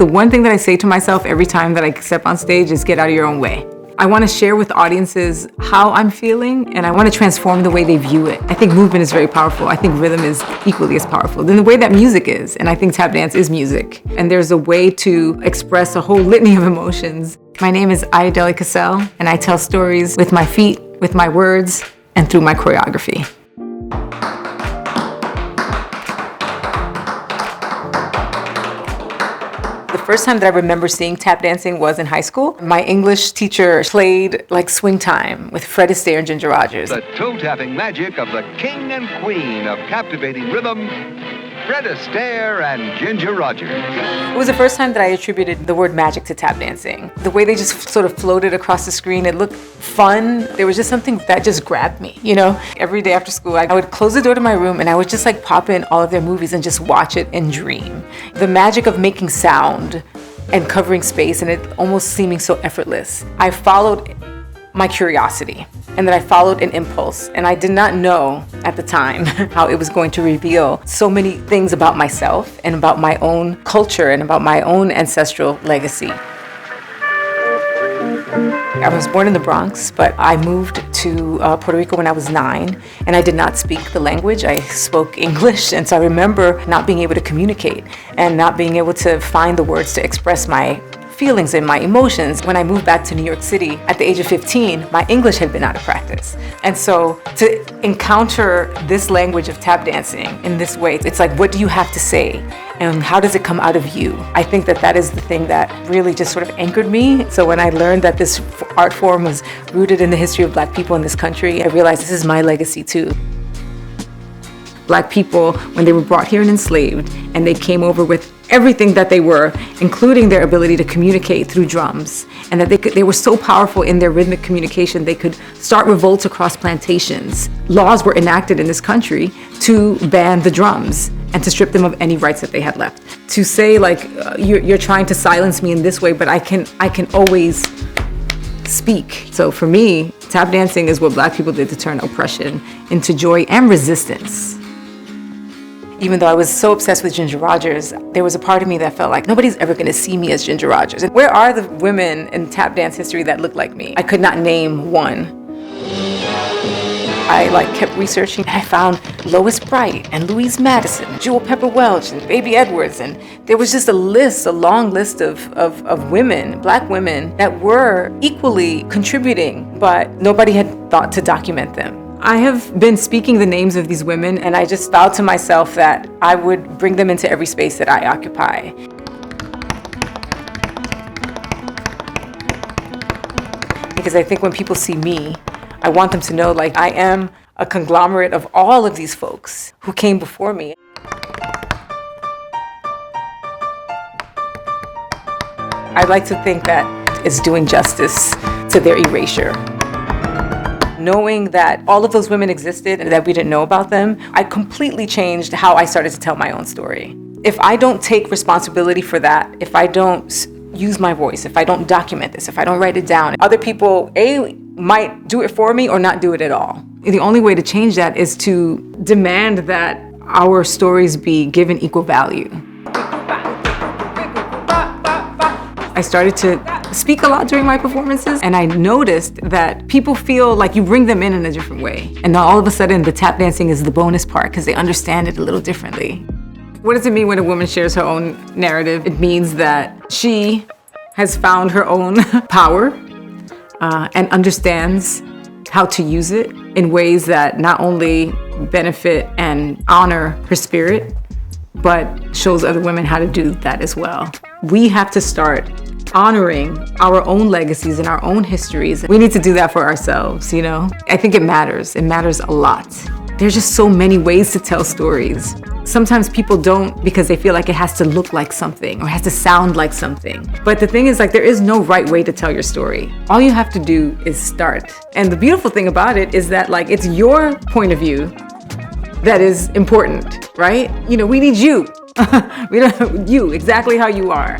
The one thing that I say to myself every time that I step on stage is get out of your own way. I want to share with audiences how I'm feeling, and I want to transform the way they view it. I think movement is very powerful. I think rhythm is equally as powerful than the way that music is. And I think tap dance is music. And there's a way to express a whole litany of emotions. My name is Ayodele Casel, and I tell stories with my feet, with my words, and through my choreography. The first time that I remember seeing tap dancing was in high school. My English teacher played like Swing Time with Fred Astaire and Ginger Rogers. The toe-tapping magic of the king and queen of captivating rhythm, Fred Astaire and Ginger Rogers. It was the first time that I attributed the word magic to tap dancing. The way they just sort of floated across the screen, it looked fun. There was just something that just grabbed me, you know? Every day after school, I would close the door to my room and I would just like pop in all of their movies and just watch it and dream. The magic of making sound and covering space and it almost seeming so effortless. I followed my curiosity, and then I followed an impulse, and I did not know at the time how it was going to reveal so many things about myself and about my own culture and about my own ancestral legacy. I was born in the Bronx, but I moved to Puerto Rico when I was 9, and I did not speak the language. I spoke English, and so I remember not being able to communicate and not being able to find the words to express my feelings and my emotions. When I moved back to New York City at the age of 15, my English had been out of practice. And so to encounter this language of tap dancing in this way, it's like, what do you have to say? And how does it come out of you? I think that that is the thing that really just sort of anchored me. So when I learned that this art form was rooted in the history of Black people in this country, I realized this is my legacy too. Black people, when they were brought here and enslaved, and they came over with everything that they were, including their ability to communicate through drums, and that they were so powerful in their rhythmic communication, they could start revolts across plantations. Laws were enacted in this country to ban the drums and to strip them of any rights that they had left. To say like, you're trying to silence me in this way, but I can always speak. So for me, tap dancing is what Black people did to turn oppression into joy and resistance. Even though I was so obsessed with Ginger Rogers, there was a part of me that felt like nobody's ever gonna see me as Ginger Rogers. And where are the women in tap dance history that look like me? I could not name one. I kept researching. I found Lois Bright and Louise Madison, Jewel Pepper Welch and Baby Edwards. And there was just a long list of women, Black women, that were equally contributing, but nobody had thought to document them. I have been speaking the names of these women, and I just vowed to myself that I would bring them into every space that I occupy. Because I think when people see me, I want them to know like I am a conglomerate of all of these folks who came before me. I'd like to think that it's doing justice to their erasure. Knowing that all of those women existed and that we didn't know about them, I completely changed how I started to tell my own story. If I don't take responsibility for that, if I don't use my voice, if I don't document this, if I don't write it down, other people, might do it for me or not do it at all. The only way to change that is to demand that our stories be given equal value. I started to speak a lot during my performances, and I noticed that people feel like you bring them in a different way. And now all of a sudden, the tap dancing is the bonus part because they understand it a little differently. What does it mean when a woman shares her own narrative? It means that she has found her own power and understands how to use it in ways that not only benefit and honor her spirit, but shows other women how to do that as well. We have to start honoring our own legacies and our own histories. We need to do that for ourselves, you know? I think it matters. It matters a lot. There's just so many ways to tell stories. Sometimes people don't because they feel like it has to look like something or has to sound like something. But the thing is, like, there is no right way to tell your story. All you have to do is start. And the beautiful thing about it is that, like, it's your point of view that is important, right? You know, we need you. We don't, you, exactly how you are.